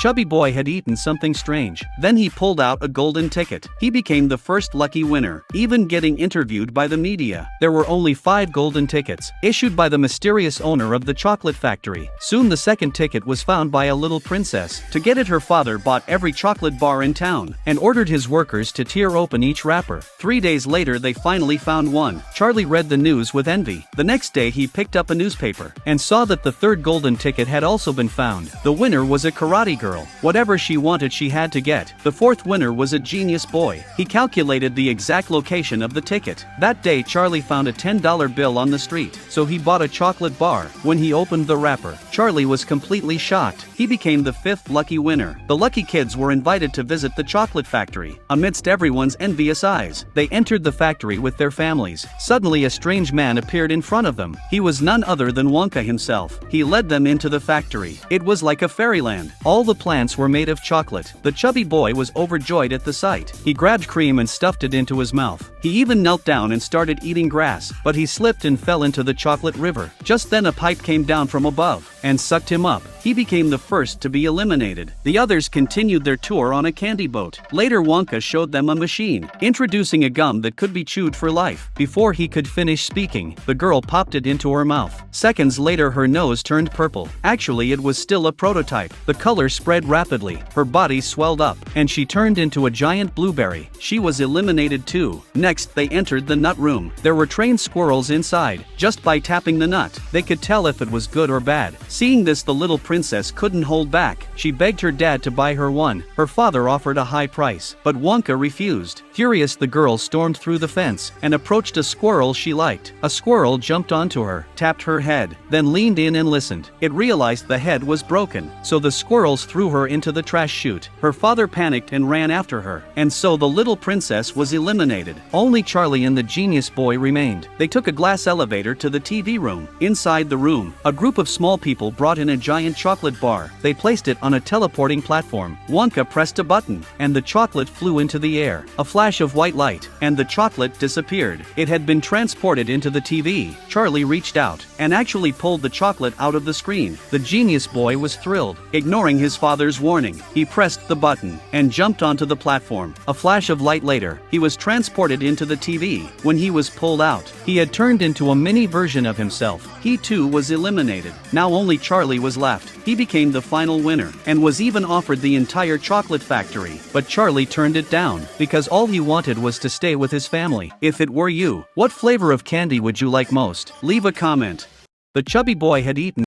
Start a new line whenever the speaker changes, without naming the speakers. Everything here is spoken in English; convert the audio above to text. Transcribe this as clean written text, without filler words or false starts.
Chubby Boy had eaten something strange. Then he pulled out a golden ticket. He became the first lucky winner, even getting interviewed by the media. There were only 5 golden tickets, issued by the mysterious owner of the chocolate factory. Soon the second ticket was found by a little princess. To get it, her father bought every chocolate bar in town, and ordered his workers to tear open each wrapper. 3 days later they finally found one. Charlie read the news with envy. The next day he picked up a newspaper, and saw that the third golden ticket had also been found. The winner was a karate girl. Whatever she wanted she had to get. The fourth winner was a genius boy. He calculated the exact location of the ticket. That day Charlie found a $10 bill on the street, so he bought a chocolate bar. When he opened the wrapper, Charlie was completely shocked. He became the 5th lucky winner. The lucky kids were invited to visit the chocolate factory. Amidst everyone's envious eyes, they entered the factory with their families. Suddenly a strange man appeared in front of them. He was none other than Wonka himself. He led them into the factory. It was like a fairyland. All the plants were made of chocolate. The chubby boy was overjoyed at the sight. He grabbed cream and stuffed it into his mouth. He even knelt down and started eating grass, but he slipped and fell into the chocolate river. Just then a pipe came down from above and sucked him up. He became the first to be eliminated. The others continued their tour on a candy boat. Later Wonka showed them a machine, introducing a gum that could be chewed for life. Before he could finish speaking, the girl popped it into her mouth. Seconds later her nose turned purple. Actually it was still a prototype. The color spread rapidly, her body swelled up, and she turned into a giant blueberry. She was eliminated too. Next they entered the nut room. There were trained squirrels inside. Just by tapping the nut, they could tell if it was good or bad. Seeing this, the little princess couldn't hold back. She begged her dad to buy her one. Her father offered a high price, but Wonka refused. Furious, the girl stormed through the fence and approached a squirrel she liked. A squirrel jumped onto her, tapped her head, then leaned in and listened. It realized the head was broken, so the squirrels threw her into the trash chute. Her father panicked and ran after her, and so the little princess was eliminated. Only Charlie and the genius boy remained. They took a glass elevator to the TV room. Inside the room, a group of small people brought in a giant chocolate bar. They placed it on a teleporting platform. Wonka pressed a button, and the chocolate flew into the air. A flash of white light, and the chocolate disappeared. It had been transported into the TV. Charlie reached out and actually pulled the chocolate out of the screen. The genius boy was thrilled. Ignoring his father's warning, he pressed the button and jumped onto the platform. A flash of light later, he was transported into the TV. When he was pulled out, he had turned into a mini version of himself. He too was eliminated. Now only Charlie was left. He became the final winner, and was even offered the entire chocolate factory. But Charlie turned it down, because all he wanted was to stay with his family. If it were you, what flavor of candy would you like most? Leave a comment. The chubby boy had eaten